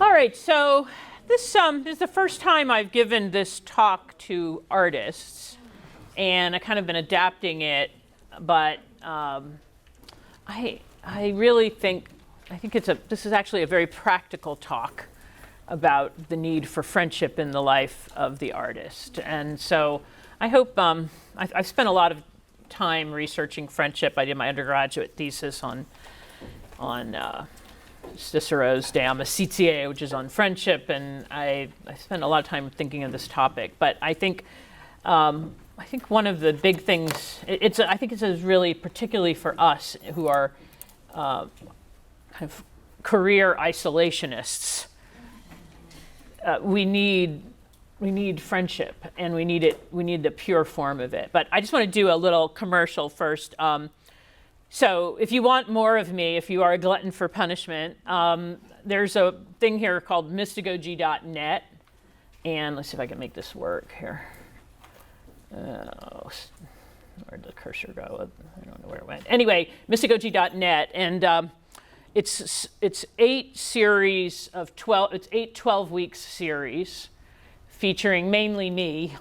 All right, so this is the first time I've given this talk to artists, and I've kind of been adapting it, but I really think this is actually a very practical talk about the need for friendship in the life of the artist. And so I hope, I've spent a lot of time researching friendship. I did my undergraduate thesis on Cicero's De Amicitiae, which is on friendship, and I spent a lot of time thinking of this topic. But I think one of the big things, I think it's really particularly for us who are kind of career isolationists. We need friendship, and we need the pure form of it. But I just want to do a little commercial first. So if you want more of me, if you are a glutton for punishment, there's a thing here called Mystagogy.net. And let's see if I can make this work here. Where'd the cursor go? I don't know where it went. Anyway, Mystagogy.net. And it's 8 series of 12, it's 8 12-week series featuring mainly me,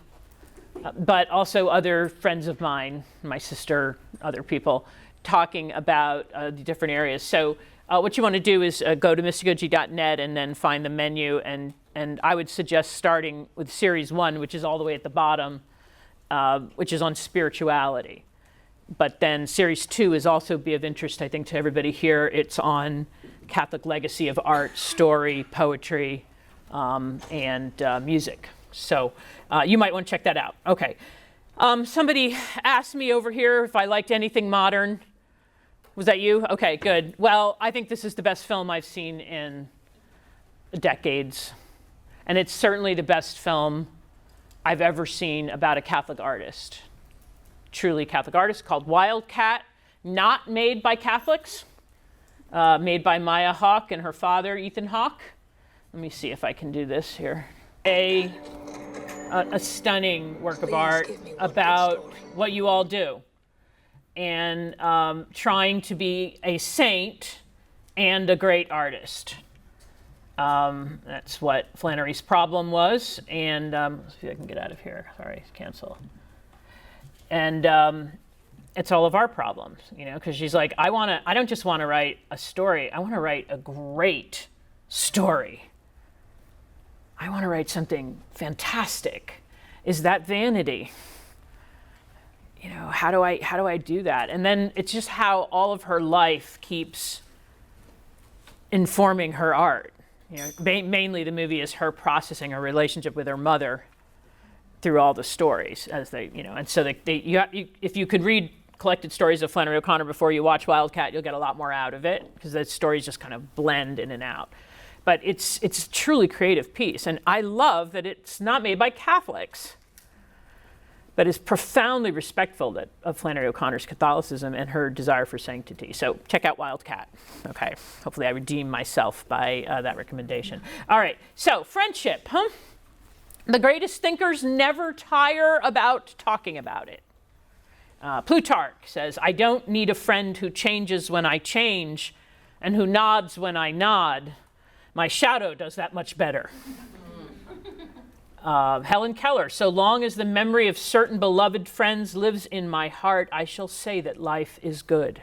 but also other friends of mine, my sister, other people, talking about the different areas. So what you want to do is go to Mystagogy.net and then find the menu, and I would suggest starting with series 1, which is all the way at the bottom, which is on spirituality. But then series 2 is also be of interest, I think, to everybody here. It's on Catholic legacy of art, story, poetry, and music. So you might want to check that out. Okay. Somebody asked me over here if I liked anything modern. Was that you? Okay, good. Well, I think this is the best film I've seen in decades. And it's certainly the best film I've ever seen about a Catholic artist. Truly Catholic artist, called Wildcat, not made by Catholics, made by Maya Hawke and her father, Ethan Hawke. Let me see if I can do this here. A stunning work of art about what you all do, and trying to be a saint and a great artist. That's what Flannery's problem was, and let's see if I can get out of here. Sorry, cancel. And it's all of our problems, because she's like, I don't just want to write a story. I want to write a great story. I want to write something fantastic. Is that vanity? How do I do that? And then it's just how all of her life keeps informing her art. Mainly the movie is her processing her relationship with her mother through all the stories, as they, and so if you could read collected stories of Flannery O'Connor before you watch Wildcat, you'll get a lot more out of it, because the stories just kind of blend in and out. But it's a truly creative piece, and I love that it's not made by Catholics, but is profoundly respectful of Flannery O'Connor's Catholicism and her desire for sanctity. So check out Wildcat. Okay, hopefully I redeem myself by that recommendation. All right, so friendship, huh? The greatest thinkers never tire about talking about it. Plutarch says, I don't need a friend who changes when I change and who nods when I nod. My shadow does that much better. Helen Keller, so long as the memory of certain beloved friends lives in my heart, I shall say that life is good.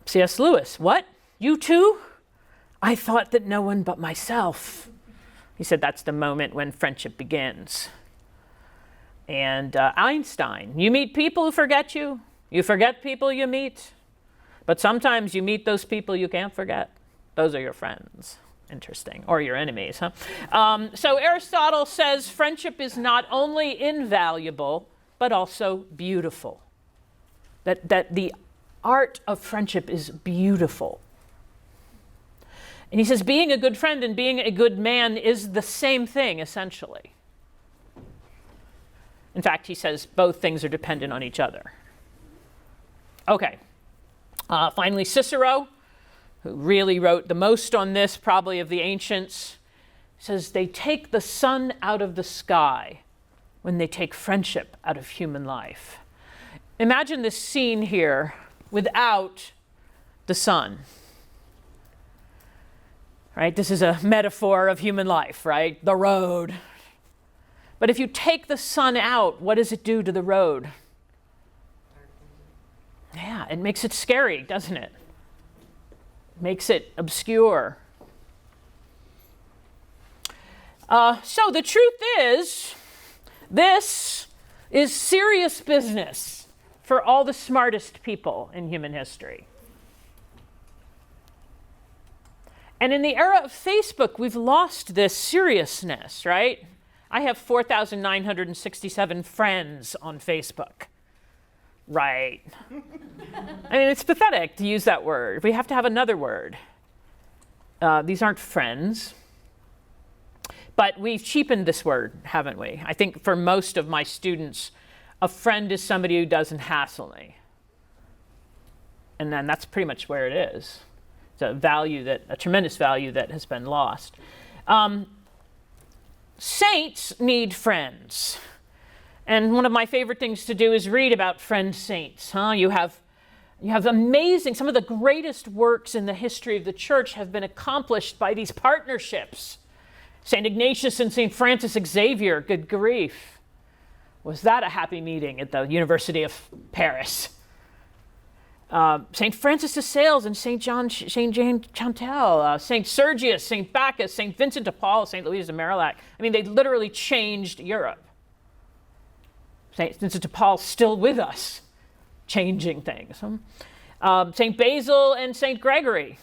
C.S. Lewis, what? You too? I thought that no one but myself. He said that's the moment when friendship begins. And Einstein, you meet people who forget you. You forget people you meet. But sometimes you meet those people you can't forget. Those are your friends. Interesting. Or your enemies, huh? So Aristotle says friendship is not only invaluable, but also beautiful. That the art of friendship is beautiful. And he says being a good friend and being a good man is the same thing, essentially. In fact, he says both things are dependent on each other. Okay. Finally, Cicero, who really wrote the most on this, probably of the ancients, says they take the sun out of the sky when they take friendship out of human life. Imagine this scene here without the sun. right? This is a metaphor of human life, right? The road. But if you take the sun out, what does it do to the road? Yeah, it makes it scary, doesn't it? Makes it obscure. So the truth is, this is serious business for all the smartest people in human history. And in the era of Facebook, we've lost this seriousness, right? I have 4,967 friends on Facebook. Right. I mean, it's pathetic to use that word. We have to have another word. These aren't friends. But we've cheapened this word, haven't we? I think for most of my students, a friend is somebody who doesn't hassle me. And then that's pretty much where it is. It's a tremendous value that has been lost. Saints need friends. And one of my favorite things to do is read about friend saints. You have amazing, some of the greatest works in the history of the church have been accomplished by these partnerships. St. Ignatius and St. Francis Xavier, good grief. Was that a happy meeting at the University of Paris? St. Francis de Sales and St. Jane Chantal, St. Sergius, St. Bacchus, St. Vincent de Paul, St. Louis de Marillac. I mean, they literally changed Europe. St. Vincent de Paul still with us, changing things. St. Basil and St. Gregory,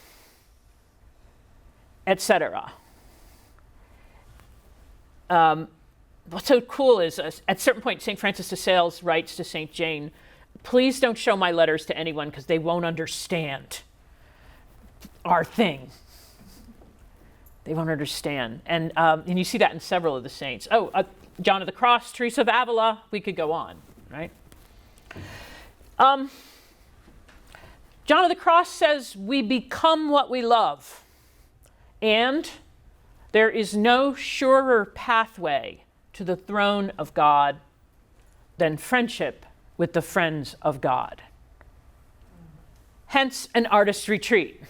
etc. What's so cool is, at a certain point, St. Francis de Sales writes to St. Jane, please don't show my letters to anyone because they won't understand our thing. They won't understand. And you see that in several of the saints. John of the Cross, Teresa of Avila, we could go on, right? John of the Cross says, we become what we love. And there is no surer pathway to the throne of God than friendship with the friends of God. Hence, an artist's retreat.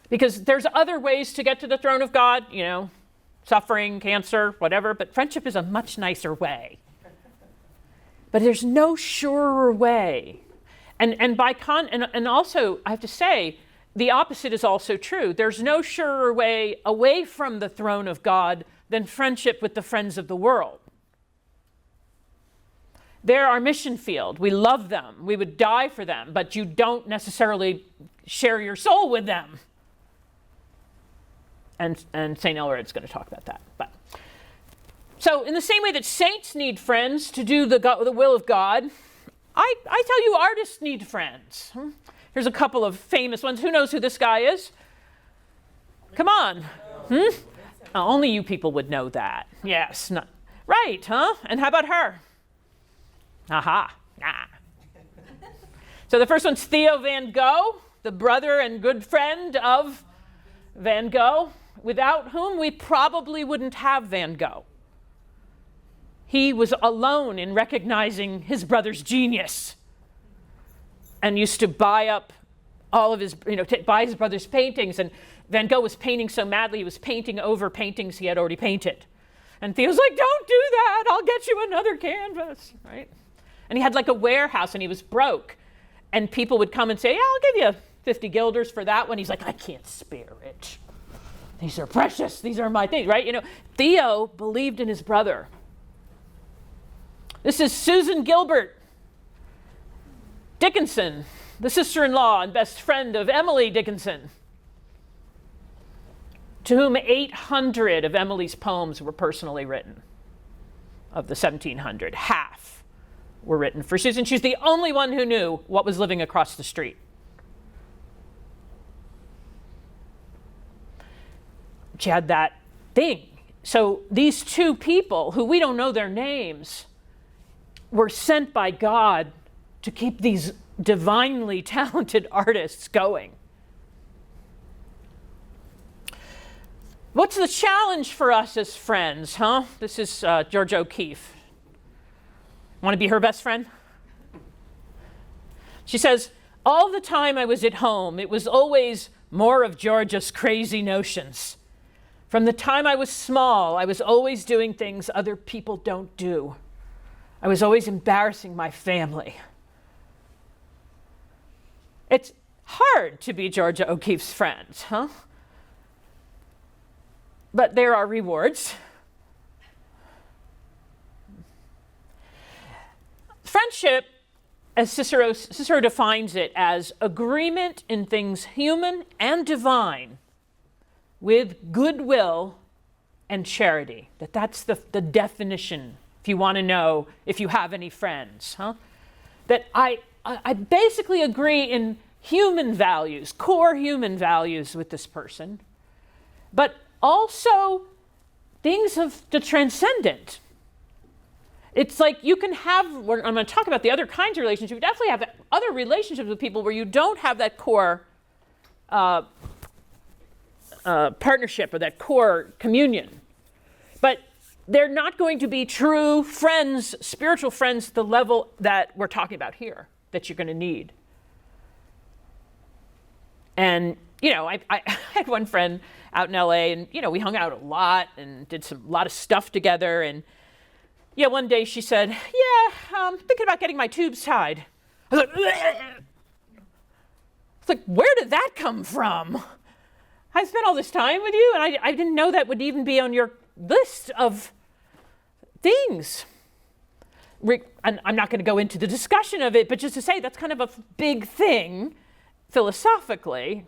Because there's other ways to get to the throne of God, suffering, cancer, whatever, but friendship is a much nicer way. But there's no surer way. And also, I have to say, the opposite is also true. There's no surer way away from the throne of God than friendship with the friends of the world. They're our mission field. We love them. We would die for them, but you don't necessarily share your soul with them. And St. Elred's going to talk about that. So in the same way that saints need friends to do the will of God, I tell you artists need friends. Here's a couple of famous ones. Who knows who this guy is? Come on. Only you people would know that. Yes. Right, huh? And how about her? Aha. Nah. So the first one's Theo van Gogh, the brother and good friend of Van Gogh, without whom we probably wouldn't have Van Gogh. He was alone in recognizing his brother's genius and used to buy up all of his, buy his brother's paintings. And Van Gogh was painting so madly, he was painting over paintings he had already painted. And Theo's like, don't do that, I'll get you another canvas, right? And he had like a warehouse and he was broke. And people would come and say, yeah, I'll give you 50 guilders for that one. He's like, I can't spare it. These are precious, these are my things, right? Theo believed in his brother. This is Susan Gilbert Dickinson, the sister-in-law and best friend of Emily Dickinson, to whom 800 of Emily's poems were personally written. Of the 1,700, half were written for Susan. She's the only one who knew what was living across the street. She had that thing. So these two people, who we don't know their names, were sent by God to keep these divinely talented artists going. What's the challenge for us as friends, huh? This is Georgia O'Keeffe. Want to be her best friend? She says, All the time I was at home, it was always more of Georgia's crazy notions. From the time I was small, I was always doing things other people don't do. I was always embarrassing my family. It's hard to be Georgia O'Keeffe's friend, huh? But there are rewards. Friendship, as Cicero defines it, as agreement in things human and divine with goodwill and charity. That's the definition, if you want to know if you have any friends, huh? That I basically agree in human values, core human values with this person, but also things of the transcendent. It's like you can have, I'm going to talk about the other kinds of relationships, you definitely have other relationships with people where you don't have that core partnership or that core communion. But they're not going to be true friends, spiritual friends, to the level that we're talking about here, that you're going to need. And, I had one friend out in LA, and, we hung out a lot and did a lot of stuff together. And, one day she said, I'm thinking about getting my tubes tied. I was like, bleh. It's like, where did that come from? I spent all this time with you, and I didn't know that would even be on your list of things. And I'm not going to go into the discussion of it, but just to say that's kind of a big thing philosophically.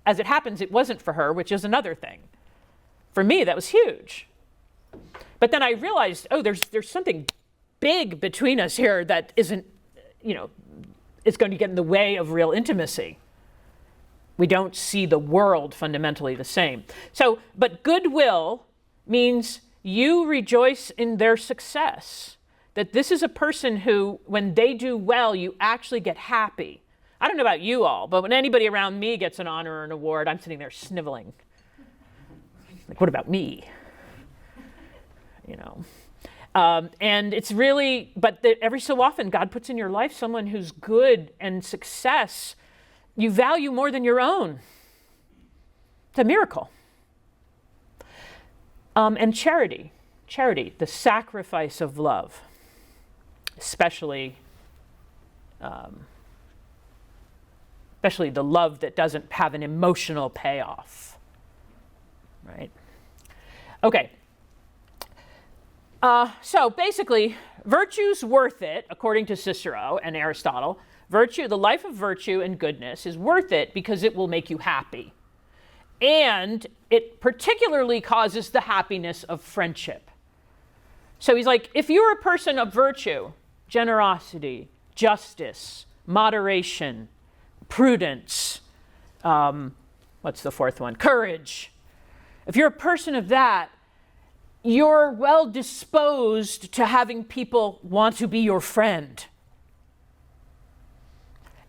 As it happens, it wasn't for her, which is another thing. For me, that was huge. But then I realized, there's something big between us here that isn't, is going to get in the way of real intimacy. We don't see the world fundamentally the same. So, but goodwill means you rejoice in their success. That this is a person who, when they do well, you actually get happy. I don't know about you all, but when anybody around me gets an honor or an award, I'm sitting there sniveling. Like, what about me? And it's really, but every so often God puts in your life someone who's good and success you value more than your own. It's a miracle. And charity, the sacrifice of love, especially the love that doesn't have an emotional payoff, right? Okay. So basically, virtue's worth it, according to Cicero and Aristotle. Virtue, the life of virtue and goodness is worth it because it will make you happy. And it particularly causes the happiness of friendship. So he's like, if you're a person of virtue, generosity, justice, moderation, prudence, what's the fourth one? Courage. If you're a person of that, you're well disposed to having people want to be your friend.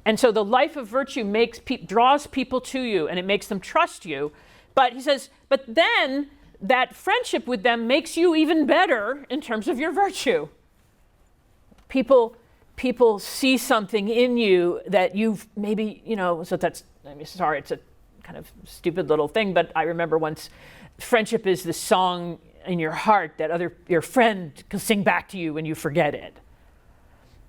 And so the life of virtue draws people to you, and it makes them trust you. But he says, but then that friendship with them makes you even better in terms of your virtue. People see something in you that you've maybe, so that's, sorry, it's a kind of stupid little thing, but I remember once, friendship is the song in your heart that your friend can sing back to you when you forget it.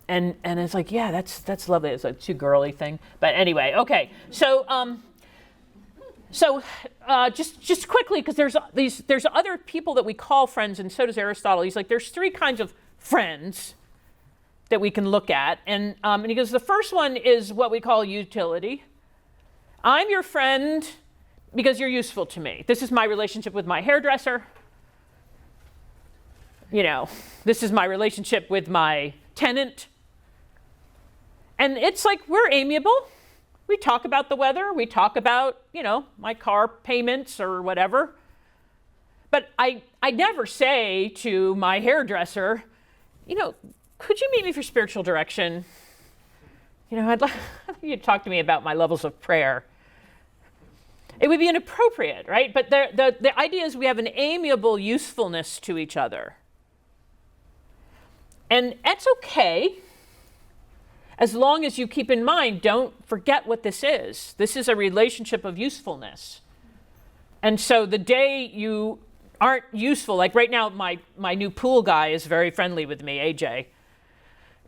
And it's like, yeah, that's lovely. It's a too girly thing. But anyway, okay. So just quickly, because there's other people that we call friends, and so does Aristotle. He's like, there's three kinds of friends that we can look at. And he goes, the first one is what we call utility. I'm your friend because you're useful to me. This is my relationship with my hairdresser. This is my relationship with my tenant. And it's like, we're amiable. We talk about the weather. We talk about, my car payments or whatever. But I never say to my hairdresser, could you meet me for spiritual direction? I'd like you to talk to me about my levels of prayer. It would be inappropriate, right? But the idea is we have an amiable usefulness to each other. And that's okay. as long as you keep in mind, don't forget what this is. This is a relationship of usefulness. And so the day you aren't useful, like right now, my new pool guy is very friendly with me, AJ.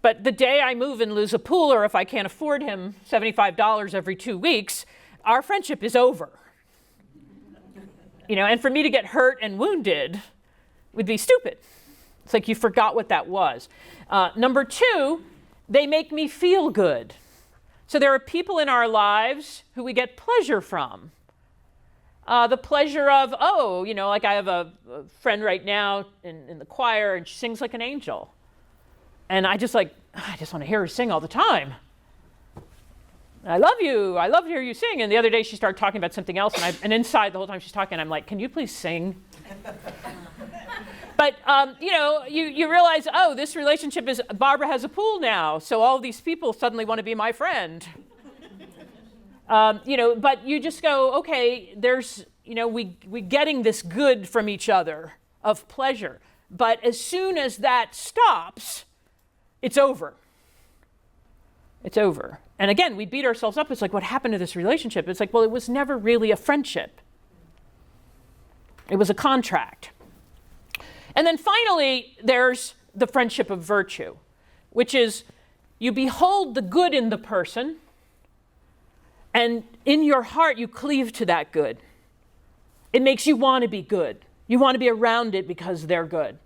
But the day I move and lose a pool, or if I can't afford him $75 every 2 weeks, our friendship is over. And for me to get hurt and wounded would be stupid. It's like you forgot what that was. Number 2, they make me feel good. So there are people in our lives who we get pleasure from. The pleasure of, like I have a friend right now in the choir, and she sings like an angel. And I just want to hear her sing all the time. I love to hear you sing. And the other day she started talking about something else, and inside the whole time she's talking, I'm like, can you please sing? But, you realize, this relationship is, Barbara has a pool now, so all these people suddenly want to be my friend. But you just go, okay, there's, we getting this good from each other of pleasure. But as soon as that stops, it's over. It's over. And again, we beat ourselves up. It's like, what happened to this relationship? It's like, well, it was never really a friendship. It was a contract. And then finally, there's the friendship of virtue, which is you behold the good in the person, and in your heart, you cleave to that good. It makes you want to be good. You want to be around it because they're good.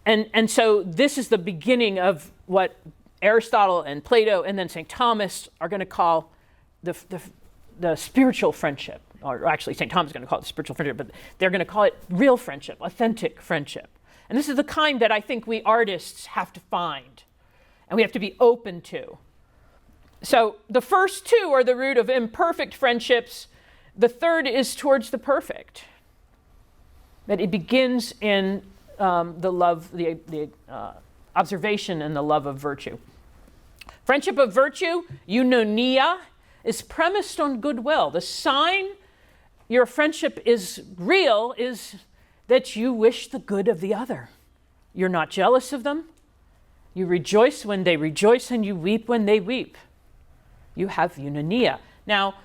And so this is the beginning of what Aristotle and Plato and then St. Thomas are going to call the spiritual friendship. Or actually, St. Thomas is going to call it the spiritual friendship, but they're going to call it real friendship, authentic friendship. And this is the kind that I think we artists have to find, and we have to be open to. So the first 2 are the root of imperfect friendships. The third is towards the perfect. That it begins in the love, the observation and the love of virtue. Friendship of virtue, eunonia, is premised on goodwill. The sign your friendship is real is that you wish the good of the other. You're not jealous of them. You rejoice when they rejoice, and you weep when they weep. You have eunonia. Now,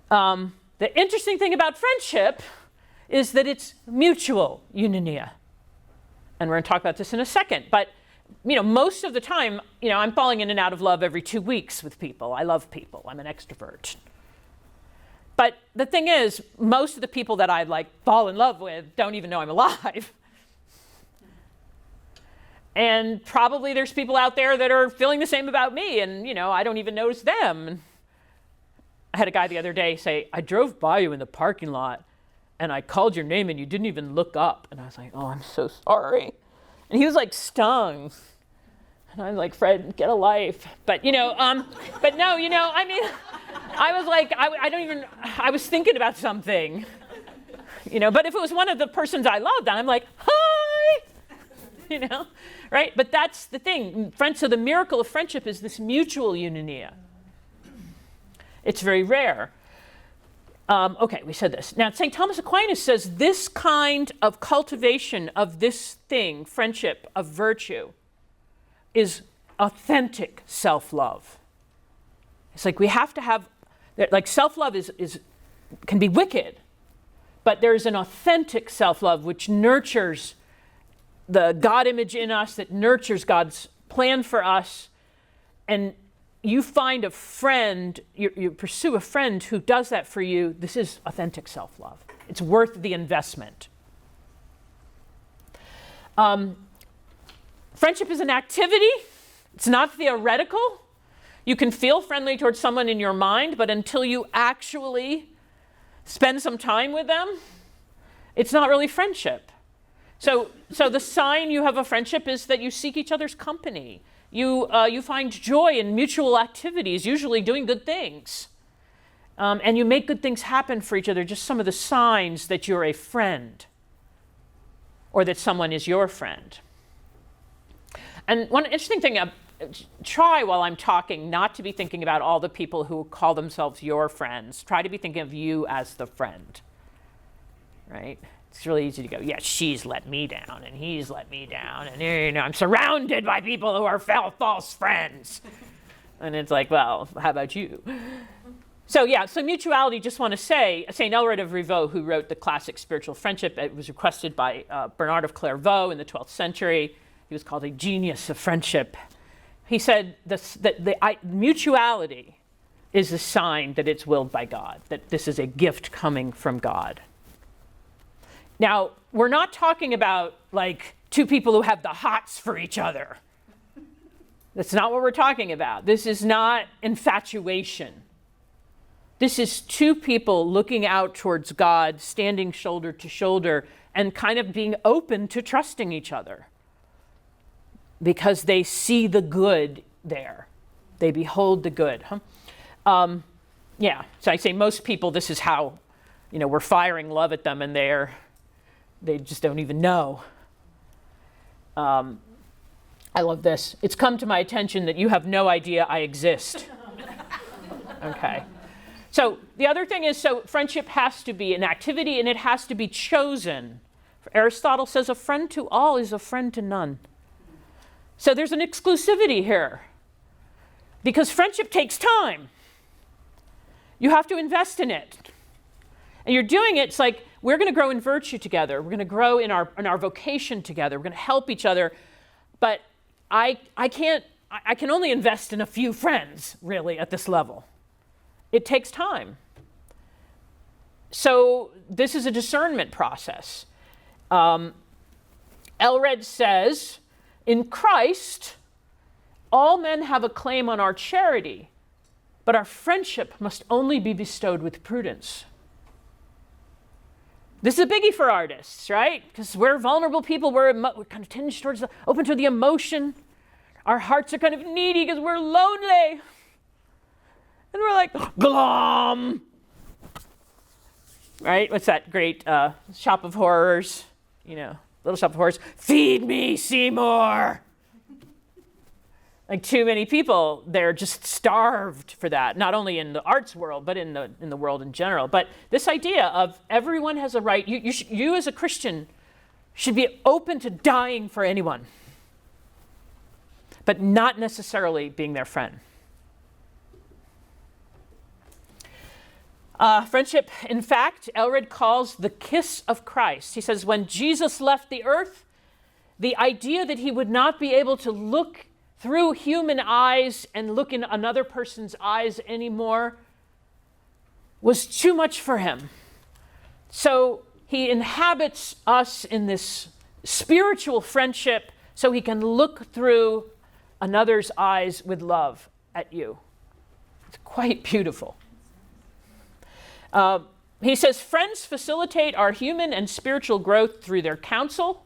the interesting thing about friendship is that it's mutual eunonia. And we're going to talk about this in a second. But, most of the time, I'm falling in and out of love every 2 weeks with people. I love people. I'm an extrovert. But the thing is, most of the people that I fall in love with don't even know I'm alive. And probably there's people out there that are feeling the same about me, and, I don't even notice them. I had a guy the other day say, I drove by you in the parking lot, and I called your name, and you didn't even look up. And I was like, oh, I'm so sorry. And he was stung. And I'm like, Fred, get a life. But, but no, I was like, I was thinking about something. But if it was one of the persons I loved, then I'm like, hi, right? But that's the thing. So the miracle of friendship is this mutual eunonia. It's very rare. Okay, we said this. Now, St. Thomas Aquinas says this kind of cultivation of this thing, friendship of virtue, is authentic self-love. It's like we have to have, self-love can be wicked, but there's an authentic self-love which nurtures the God image in us, that nurtures God's plan for us. And you find a friend, you pursue a friend who does that for you. This is authentic self-love. It's worth the investment. Friendship is an activity. It's not theoretical. You can feel friendly towards someone in your mind, but until you actually spend some time with them, it's not really friendship. So the sign you have a friendship is that you seek each other's company. You find joy in mutual activities, usually doing good things. And you make good things happen for each other, just some of the signs that you're a friend or that someone is your friend. And one interesting thing, try while I'm talking not to be thinking about all the people who call themselves your friends. Try to be thinking of you as the friend, right? It's really easy to go, yeah, she's let me down, and he's let me down, and I'm surrounded by people who are false friends. And it's like, well, how about you? So mutuality, just want to say, St. Elred of Rievaulx, who wrote the classic Spiritual Friendship, it was requested by Bernard of Clairvaux in the 12th century. He was called a genius of friendship. He said that mutuality is a sign that it's willed by God, that this is a gift coming from God. Now, we're not talking about like two people who have the hots for each other. That's not what we're talking about. This is not infatuation. This is two people looking out towards God, standing shoulder to shoulder, and kind of being open to trusting each other because they see the good there. They behold the good. So I say most people, this is how, we're firing love at them, and they just don't even know. I love this. It's come to my attention that you have no idea I exist. Okay. So the other thing is, friendship has to be an activity, and it has to be chosen. Aristotle says a friend to all is a friend to none. So there's an exclusivity here, because friendship takes time. You have to invest in it. And you're doing it, it's like, we're going to grow in virtue together. We're going to grow in our vocation together. We're going to help each other. But I can only invest in a few friends, really, at this level. It takes time. So this is a discernment process. Elred says, in Christ, all men have a claim on our charity, but our friendship must only be bestowed with prudence. This is a biggie for artists, right? Because we're vulnerable people. We're kind of tinged towards open to the emotion. Our hearts are kind of needy because we're lonely. And we're like, glom. Right? What's that great Shop of Horrors? Little Shop of Horrors. Feed me, Seymour. Like too many people, they're just starved for that, not only in the arts world, but in the world in general. But this idea of everyone has a right, you as a Christian should be open to dying for anyone, but not necessarily being their friend. Friendship, in fact, Elred calls the kiss of Christ. He says, when Jesus left the earth, the idea that he would not be able to look through human eyes and look in another person's eyes anymore was too much for him. So he inhabits us in this spiritual friendship so he can look through another's eyes with love at you. It's quite beautiful. He says, friends facilitate our human and spiritual growth through their counsel.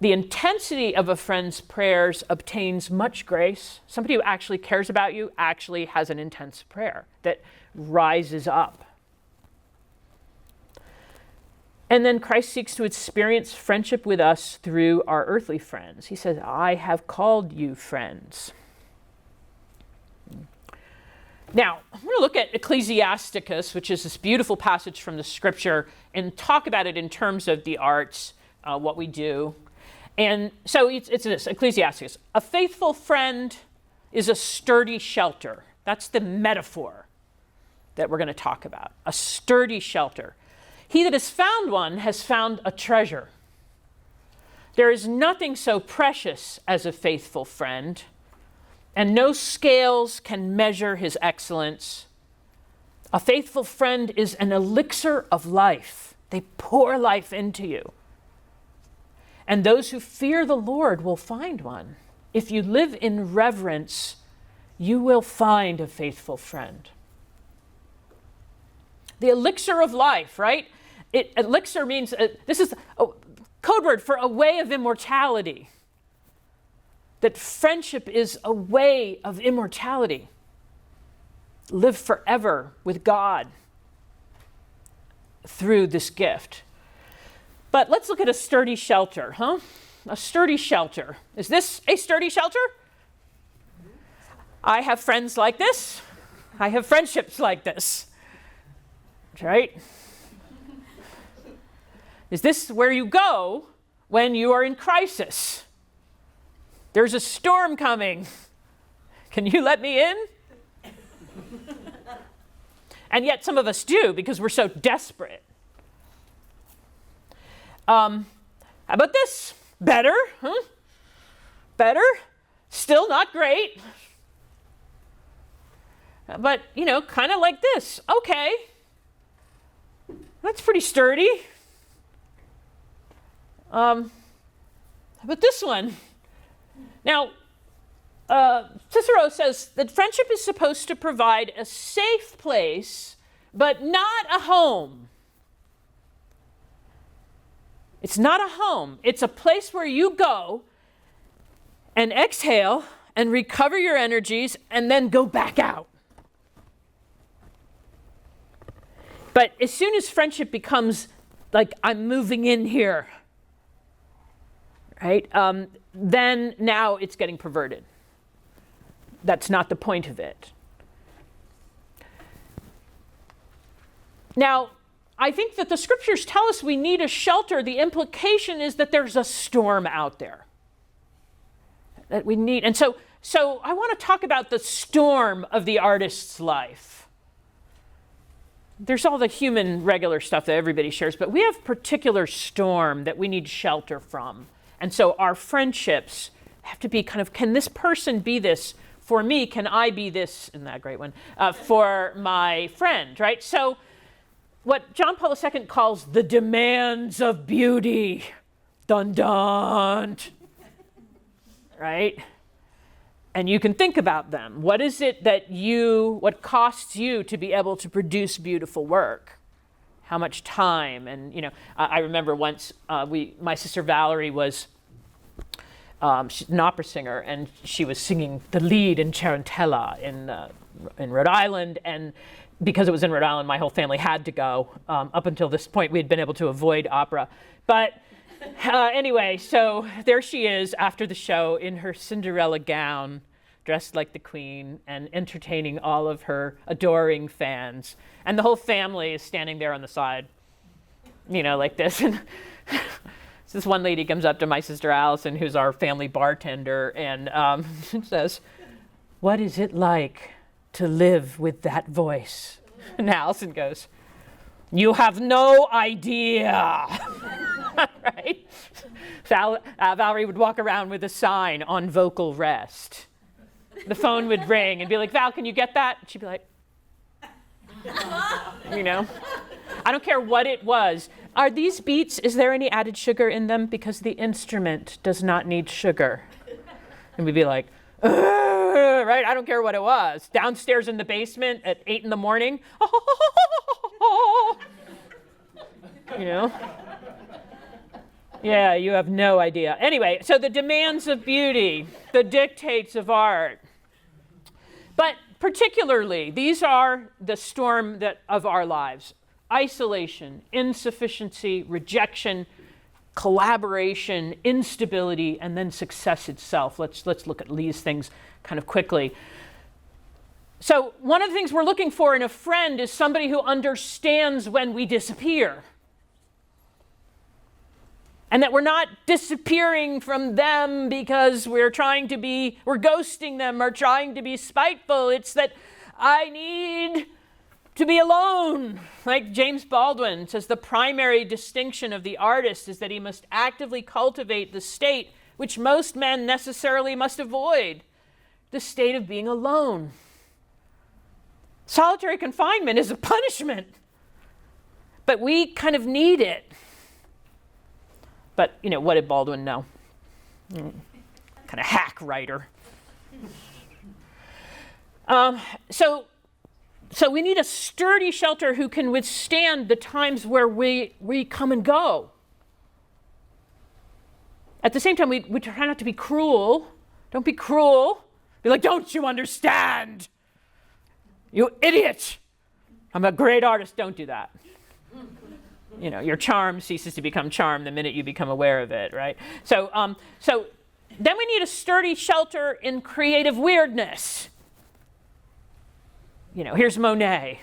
The intensity of a friend's prayers obtains much grace. Somebody who actually cares about you actually has an intense prayer that rises up. And then Christ seeks to experience friendship with us through our earthly friends. He says, I have called you friends. Now, I'm going to look at Ecclesiasticus, which is this beautiful passage from the scripture, and talk about it in terms of the arts, what we do. And so it's this, Ecclesiasticus. A faithful friend is a sturdy shelter. That's the metaphor that we're going to talk about. A sturdy shelter. He that has found one has found a treasure. There is nothing so precious as a faithful friend, and no scales can measure his excellence. A faithful friend is an elixir of life. They pour life into you. And those who fear the Lord will find one. If you live in reverence, you will find a faithful friend. The elixir of life, right? Elixir means, this is a code word for a way of immortality. That friendship is a way of immortality. Live forever with God through this gift. But let's look at a sturdy shelter, A sturdy shelter. Is this a sturdy shelter? I have friends like this. I have friendships like this. Right? Is this where you go when you are in crisis? There's a storm coming. Can you let me in? And yet some of us do because we're so desperate. How about this? Better? Huh? Better? Still not great. But, kind of like this. Okay. That's pretty sturdy. How about this one? Now, Cicero says that friendship is supposed to provide a safe place, but not a home. It's not a home. It's a place where you go and exhale and recover your energies and then go back out. But as soon as friendship becomes like, I'm moving in here, right? Then now it's getting perverted. That's not the point of it. Now, I think that the scriptures tell us we need a shelter. The implication is that there's a storm out there that we need. And so I want to talk about the storm of the artist's life. There's all the human regular stuff that everybody shares, but we have particular storm that we need shelter from. And so our friendships have to be kind of, can this person be this for me? Can I be this, isn't that a great one, for my friend, right? So what John Paul II calls the demands of beauty, dun dun, right? And you can think about them. What is it what costs you to be able to produce beautiful work? How much time? And, I remember once my sister Valerie was, she's an opera singer, and she was singing the lead in Tarantella in Rhode Island. And because it was in Rhode Island, my whole family had to go. Up until this point, we had been able to avoid opera. But anyway, so there she is after the show in her Cinderella gown, dressed like the queen, and entertaining all of her adoring fans. And the whole family is standing there on the side, like this. And this one lady comes up to my sister Allison, who's our family bartender, and says, "What is it like to live with that voice?" And Allison goes, "You have no idea." Right? Valerie would walk around with a sign on vocal rest. The phone would ring and be like, "Val, can you get that?" She'd be like, I don't care what it was. Are these beets, is there any added sugar in them? Because the instrument does not need sugar. And we'd be like, right? I don't care what it was. Downstairs in the basement at 8 a.m. Yeah, you have no idea. Anyway, so the demands of beauty, the dictates of art. But particularly, these are the storm of our lives. Isolation, insufficiency, rejection, collaboration, instability, and then success itself. Let's look at these things kind of quickly. So one of the things we're looking for in a friend is somebody who understands when we disappear. And that we're not disappearing from them because we're ghosting them or trying to be spiteful. It's that I need to be alone. Like James Baldwin says, the primary distinction of the artist is that he must actively cultivate the state which most men necessarily must avoid, the state of being alone. Solitary confinement is a punishment, but we kind of need it. But, what did Baldwin know? Kind of hack writer. So we need a sturdy shelter who can withstand the times where we come and go. At the same time, we try not to be cruel. Don't be cruel. Be like, don't you understand? You idiot. I'm a great artist. Don't do that. Your charm ceases to become charm the minute you become aware of it, right? So then we need a sturdy shelter in creative weirdness. Here's Monet.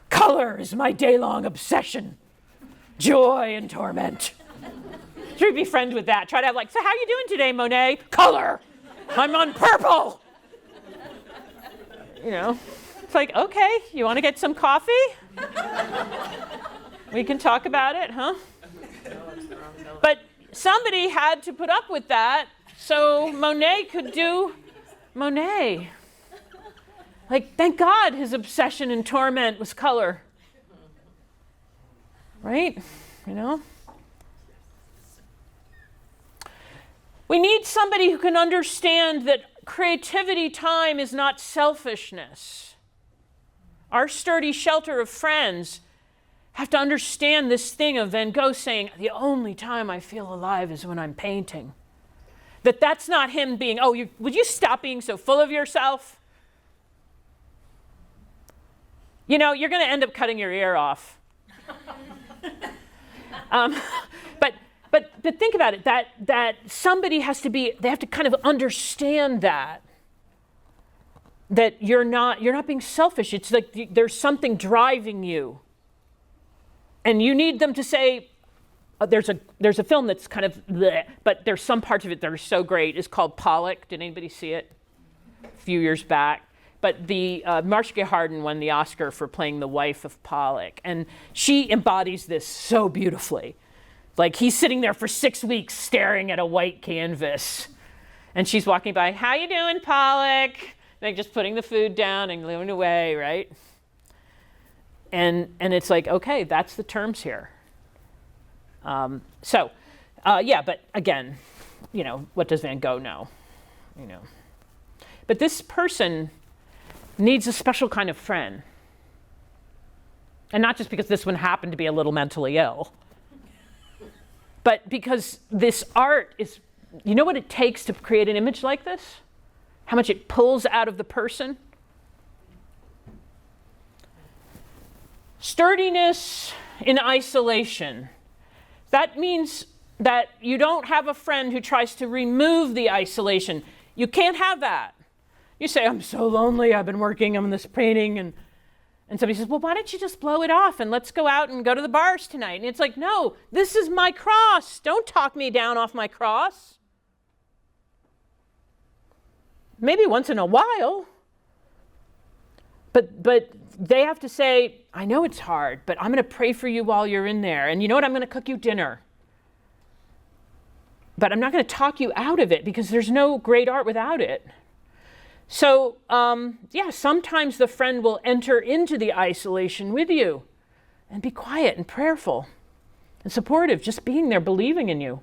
Color is my day-long obsession. joy and torment. Try to be friends with that. Try to have like, so how you doing today, Monet? Color. I'm on purple. You know, it's like, okay, you want to get some coffee? We can talk about it, huh? But somebody had to put up with that so Monet could do Monet. Like, thank God his obsession and torment was color. Right? You know? We need somebody who can understand that creativity time is not selfishness. Our sturdy shelter of friends have to understand this thing of Van Gogh saying, the only time I feel alive is when I'm painting. That's not him being, would you stop being so full of yourself? You know, you're going to end up cutting your ear off. But think about it, that somebody has to be, they have to kind of understand that you're not being selfish. It's like there's something driving you. And you need them to say, there's a film that's kind of bleh, but there's some parts of it that are so great. It's called Pollock. Did anybody see it? A few years back. But Marcia Gay Harden won the Oscar for playing the wife of Pollock. And she embodies this so beautifully. Like he's sitting there for 6 weeks staring at a white canvas. And she's walking by, how you doing, Pollock? Like just putting the food down and going away, right? And it's like, okay, that's the terms here. But again, you know, what does Van Gogh know? You know. But this person needs a special kind of friend. And not just because this one happened to be a little mentally ill, but because this art is, you know what it takes to create an image like this? How much it pulls out of the person? Sturdiness in isolation. That means that you don't have a friend who tries to remove the isolation. You can't have that. You say, I'm so lonely, I've been working on this painting, and somebody says, well, why don't you just blow it off and let's go out and go to the bars tonight? And it's like, no, this is my cross. Don't talk me down off my cross. Maybe once in a while. But they have to say, I know it's hard, but I'm going to pray for you while you're in there. And you know what? I'm going to cook you dinner. But I'm not going to talk you out of it because there's no great art without it. So, sometimes the friend will enter into the isolation with you and be quiet and prayerful and supportive, just being there, believing in you.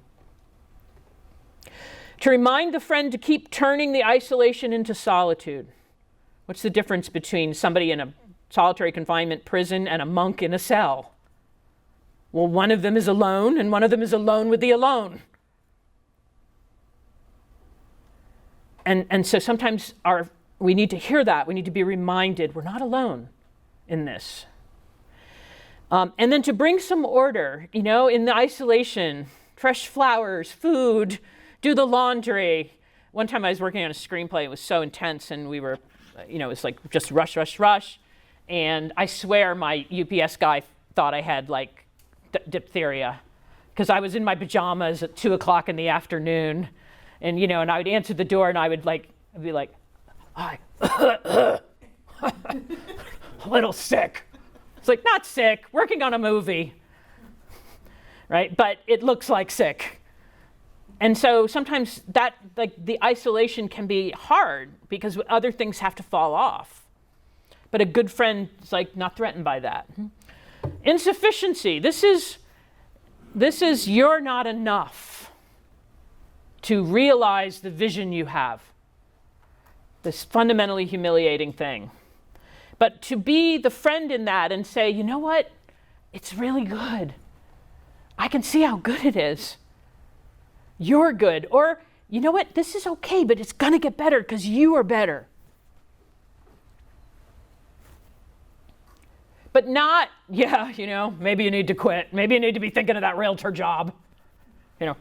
To remind the friend to keep turning the isolation into solitude. What's the difference between somebody in a solitary confinement prison and a monk in a cell? Well, one of them is alone and one of them is alone with the alone. And so sometimes we need to hear that. We need to be reminded we're not alone in this. And then to bring some order, you know, in the isolation, fresh flowers, food, do the laundry. One time I was working on a screenplay. It was so intense and we were, it was like just rush, rush, rush. And I swear my UPS guy thought I had like diphtheria because I was in my pajamas at 2:00 in the afternoon. And, and I would answer the door and I'd be like, hi, a little sick. It's like, not sick, working on a movie, right? But it looks like sick. And so sometimes that, the isolation can be hard because other things have to fall off. But a good friend is not threatened by that. Insufficiency, this is you're not enough to realize the vision you have. This fundamentally humiliating thing. But to be the friend in that and say, you know what? It's really good. I can see how good it is. You're good. Or, you know what? This is okay, but it's going to get better because you are better. But not, maybe you need to quit. Maybe you need to be thinking of that realtor job.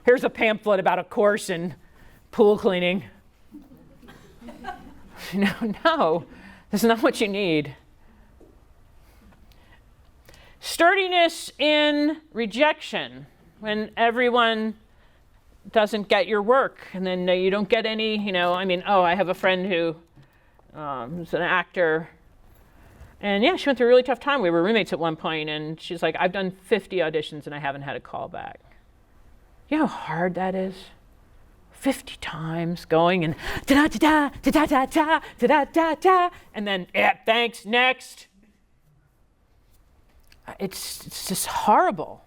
Here's a pamphlet about a course in pool cleaning. No, that's not what you need. Sturdiness in rejection, when everyone doesn't get your work, and then you don't get any, I have a friend who's an actor, and yeah, she went through a really tough time. We were roommates at one point, and she's like, I've done 50 auditions and I haven't had a call back. You know how hard that is? 50 times going and da-da-da-da, da-da-da-da, da-da-da-da, and then, thanks, next. It's just horrible.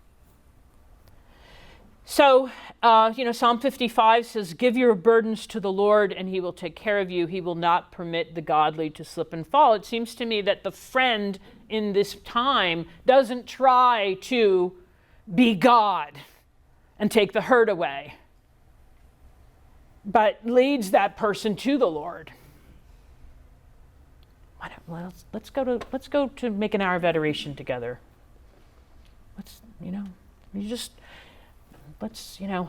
So, Psalm 55 says, give your burdens to the Lord and he will take care of you. He will not permit the godly to slip and fall. It seems to me that the friend in this time doesn't try to be God and take the hurt away, but leads that person to the Lord. Let's go to make an hour of adoration together.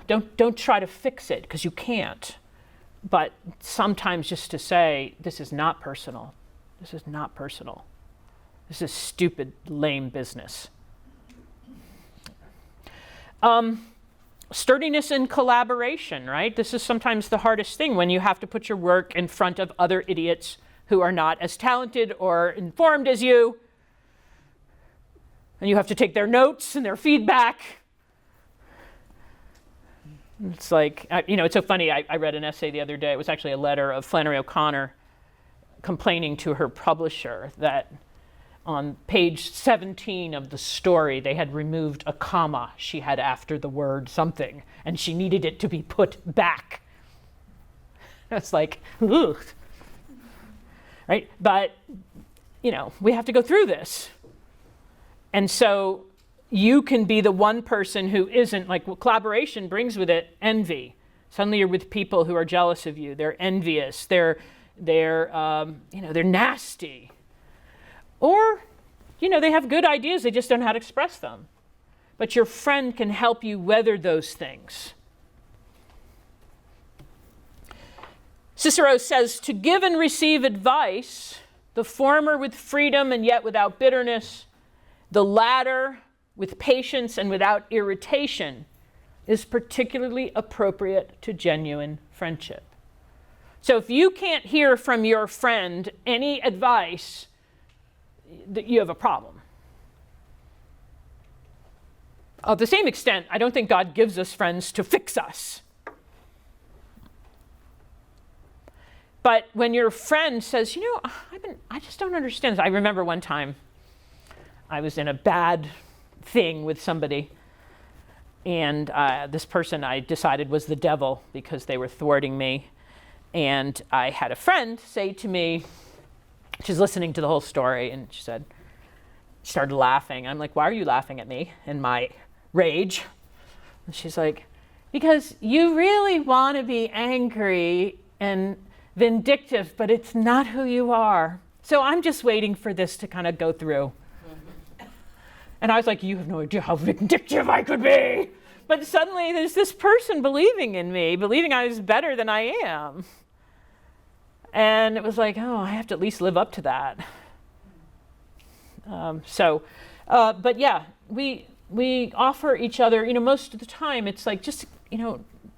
Don't try to fix it, because you can't. But sometimes just to say, this is not personal. This is not personal. This is stupid, lame business. Sturdiness in collaboration, right? This is sometimes the hardest thing, when you have to put your work in front of other idiots who are not as talented or informed as you. And you have to take their notes and their feedback. It's like, it's so funny. I read an essay the other day. It was actually a letter of Flannery O'Connor complaining to her publisher that on page 17 of the story, they had removed a comma she had after the word something, and she needed it to be put back. It's like, ugh. Right? But, we have to go through this. And so you can be the one person who isn't, what collaboration brings with it envy. Suddenly you're with people who are jealous of you. They're envious. They're nasty. Or, they have good ideas. They just don't know how to express them. But your friend can help you weather those things. Cicero says, to give and receive advice, the former with freedom and yet without bitterness, the latter with patience and without irritation, is particularly appropriate to genuine friendship. So if you can't hear from your friend any advice, you have a problem. Of the same extent, I don't think God gives us friends to fix us. But when your friend says, I just don't understand this. I remember one time I was in a bad thing with somebody, and this person I decided was the devil because they were thwarting me. And I had a friend say to me, she's listening to the whole story, and she started laughing. I'm like, why are you laughing at me in my rage? And she's like, because you really want to be angry and vindictive, but it's not who you are. So I'm just waiting for this to kind of go through. And I was like, you have no idea how vindictive I could be. But suddenly there's this person believing in me, believing I was better than I am. And it was like, I have to at least live up to that. But yeah, we offer each other, most of the time it's like, just,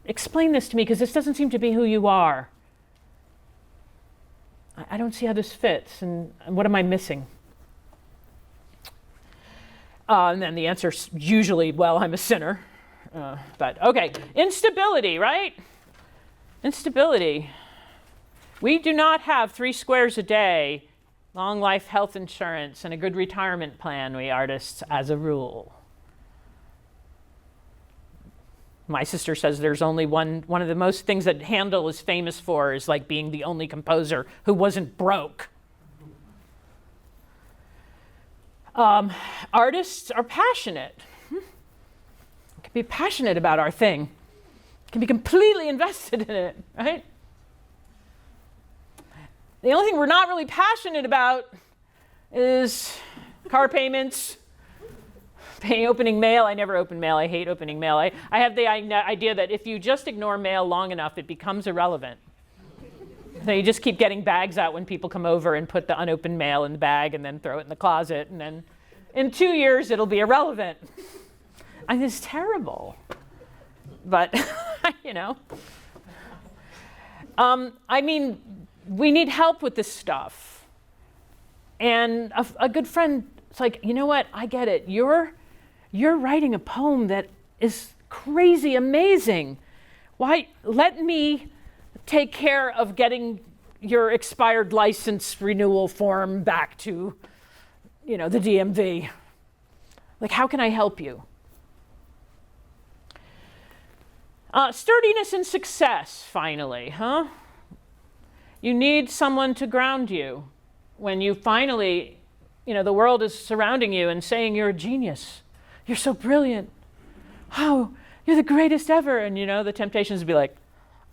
explain this to me, because this doesn't seem to be who you are. I don't see how this fits, and what am I missing? And then the answer's usually, well, I'm a sinner. But okay, instability, right? Instability. We do not have 3 squares a day, long life health insurance, and a good retirement plan, we artists, as a rule. My sister says there's only one of the most things that Handel is famous for is like being the only composer who wasn't broke. Artists are passionate. We can be passionate about our thing. Can be completely invested in it, right? The only thing we're not really passionate about is car payments, paying opening mail. I never open mail. I hate opening mail. I have the idea that if you just ignore mail long enough, it becomes irrelevant. So you just keep getting bags out when people come over and put the unopened mail in the bag and then throw it in the closet, and then In 2 years, it'll be irrelevant. I mean, it's terrible. But, I mean, we need help with this stuff. And a good friend, it's like, you know what? I get it. You're writing a poem that is crazy amazing. Why? Let me take care of getting your expired license renewal form back to, the DMV. Like, how can I help you? Sturdiness and success, finally, huh? You need someone to ground you when you finally, the world is surrounding you and saying you're a genius. You're so brilliant. Oh, you're the greatest ever. And, the temptation is to be like,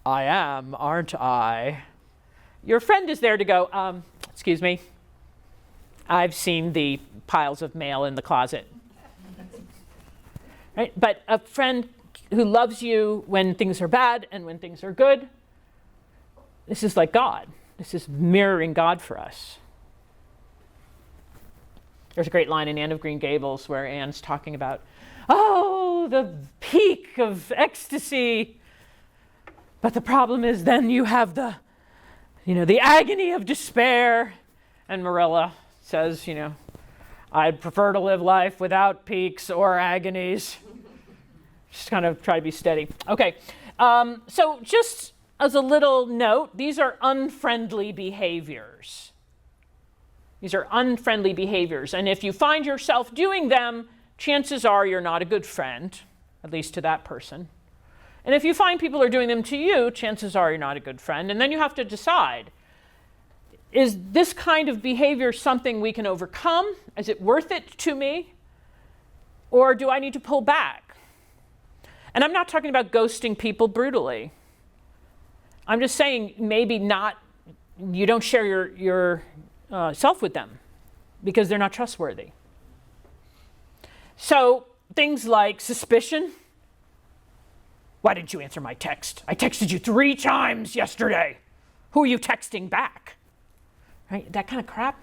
I am, aren't I? Your friend is there to go, excuse me, I've seen the piles of mail in the closet. Right? But a friend who loves you when things are bad and when things are good, this is like God. This is mirroring God for us. There's a great line in Anne of Green Gables where Anne's talking about, the peak of ecstasy. But the problem is then you have the agony of despair. And Marilla says, I'd prefer to live life without peaks or agonies. Just kind of try to be steady. Okay, so just as a little note, these are unfriendly behaviors. These are unfriendly behaviors. And if you find yourself doing them, chances are you're not a good friend, at least to that person. And if you find people are doing them to you, chances are you're not a good friend. And then you have to decide, is this kind of behavior something we can overcome? Is it worth it to me? Or do I need to pull back? And I'm not talking about ghosting people brutally. I'm just saying maybe you don't share your self with them because they're not trustworthy. So things like suspicion. Why didn't you answer my text? I texted you 3 times yesterday. Who are you texting back? Right? That kind of crap.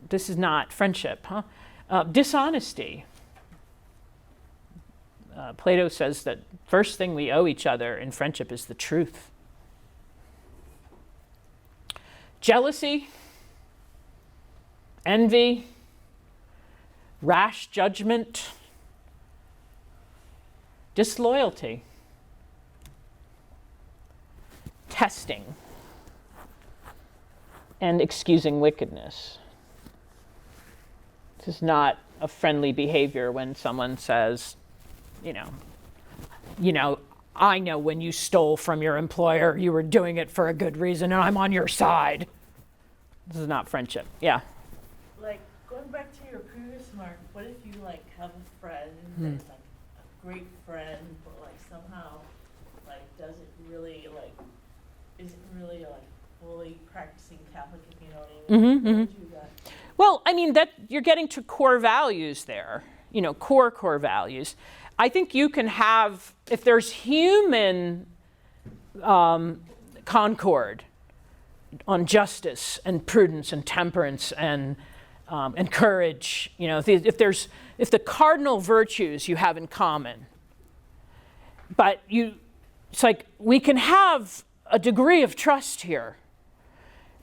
This is not friendship, huh? Dishonesty. Plato says that first thing we owe each other in friendship is the truth. Jealousy, envy, rash judgment, disloyalty, testing, and excusing wickedness. This is not a friendly behavior when someone says, I know when you stole from your employer, you were doing it for a good reason, and I'm on your side. This is not friendship. Yeah. Like, going back to your previous remark, what if you, have a friend that's, a great friend, but, somehow, doesn't really, isn't really, fully practicing Catholic, if you know what I mean? Mm-hmm, mm-hmm. Do that? Well, I mean, that you're getting to core values there, core values. I think you can have, if there's human concord on justice and prudence and temperance and courage, if the cardinal virtues you have in common, but it's like we can have a degree of trust here,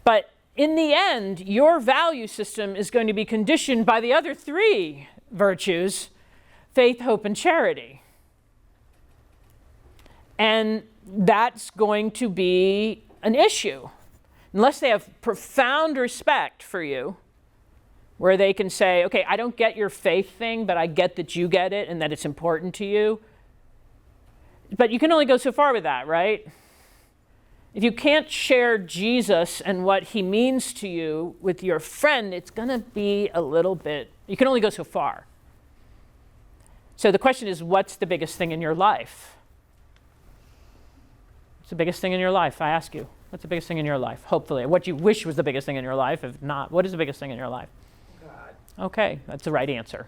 but in the end, your value system is going to be conditioned by the other 3 virtues: faith, hope, and charity. And that's going to be an issue. Unless they have profound respect for you, where they can say, okay, I don't get your faith thing, but I get that you get it and that it's important to you. But you can only go so far with that, right? If you can't share Jesus and what he means to you with your friend, it's going to be a little bit, you can only go so far. So the question is, what's the biggest thing in your life? What's the biggest thing in your life? I ask you, what's the biggest thing in your life? Hopefully, what you wish was the biggest thing in your life. If not, what is the biggest thing in your life? God. Okay, that's the right answer.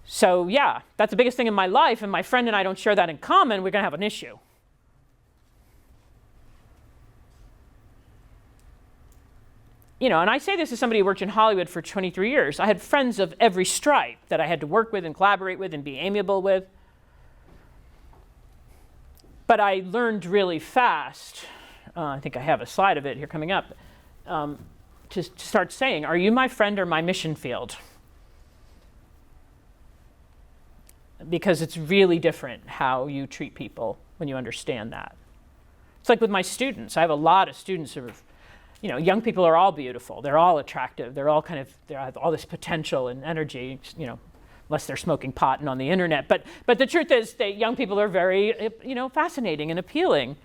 So yeah, that's the biggest thing in my life, and my friend and I don't share that in common, we're going to have an issue. and I say this as somebody who worked in Hollywood for 23 years. I had friends of every stripe that I had to work with and collaborate with and be amiable with. But I learned really fast, I think I have a slide of it here coming up, to start saying, are you my friend or my mission field? Because it's really different how you treat people when you understand that. It's like with my students. I have a lot of students who are, young people are all beautiful. They're all attractive. They're all they have all this potential and energy, unless they're smoking pot and on the internet. But the truth is that young people are very, fascinating and appealing.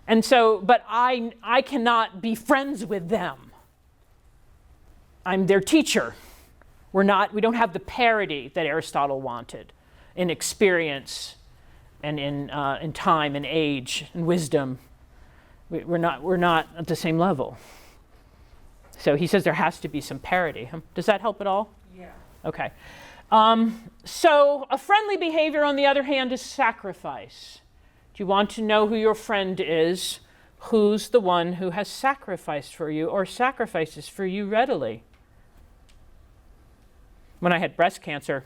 And so, but I cannot be friends with them. I'm their teacher. We don't have the parity that Aristotle wanted in experience and in time and age and wisdom. We're not at the same level. So he says there has to be some parity. Does that help at all? Yeah. Okay. So a friendly behavior, on the other hand, is sacrifice. Do you want to know who your friend is? Who's the one who has sacrificed for you or sacrifices for you readily? When I had breast cancer,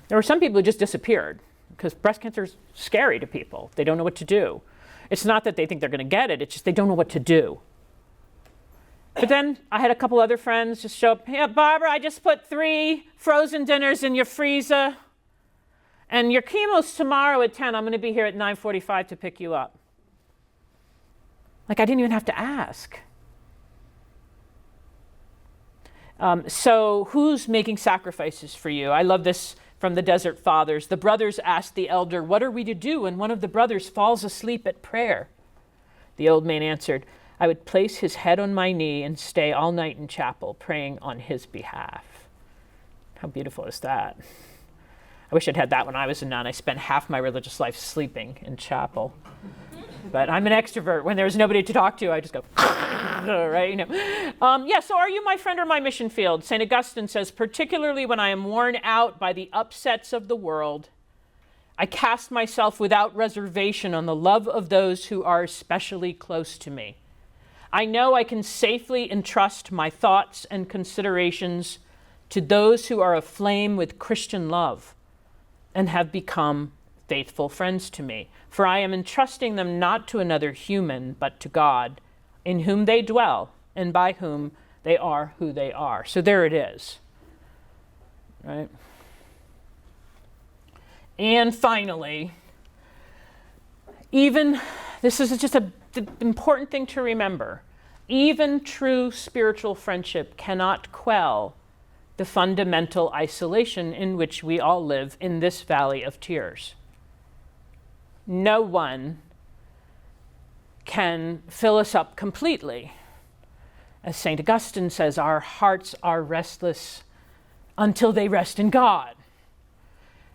there were some people who just disappeared because breast cancer is scary to people. They don't know what to do. It's not that they think they're going to get it. It's just they don't know what to do. But then I had a couple other friends just show up. Yeah, Barbara, I just put 3 frozen dinners in your freezer. And your chemo's tomorrow at 10. I'm going to be here at 9:45 to pick you up. Like I didn't even have to ask. So who's making sacrifices for you? I love this from the Desert Fathers. The brothers asked the elder, what are we to do when one of the brothers falls asleep at prayer? The old man answered, I would place his head on my knee and stay all night in chapel praying on his behalf. How beautiful is that? I wish I'd had that when I was a nun. I spent half my religious life sleeping in chapel. But I'm an extrovert. When there's nobody to talk to, I just go, right? So are you my friend or my mission field? St. Augustine says, particularly when I am worn out by the upsets of the world, I cast myself without reservation on the love of those who are especially close to me. I know I can safely entrust my thoughts and considerations to those who are aflame with Christian love and have become faithful friends to me. For I am entrusting them not to another human, but to God, in whom they dwell and by whom they are who they are. So there it is, right? And finally, this is just an important thing to remember, even true spiritual friendship cannot quell the fundamental isolation in which we all live in this valley of tears. No one can fill us up completely. As St. Augustine says, our hearts are restless until they rest in God.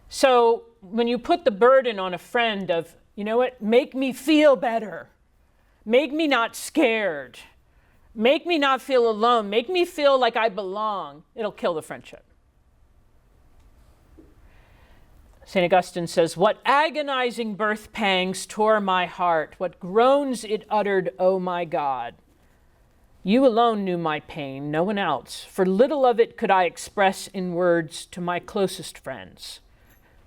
So when you put the burden on a friend of, make me feel better, make me not scared, make me not feel alone, make me feel like I belong, it'll kill the friendship. St. Augustine says, what agonizing birth pangs tore my heart, what groans it uttered, O my God. You alone knew my pain, no one else, for little of it could I express in words to my closest friends.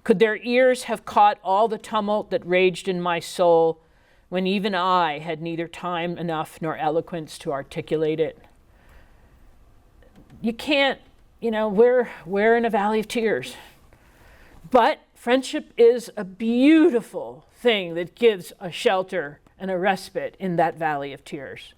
Could their ears have caught all the tumult that raged in my soul when even I had neither time enough nor eloquence to articulate it? You can't, we're in a valley of tears. But friendship is a beautiful thing that gives a shelter and a respite in that valley of tears.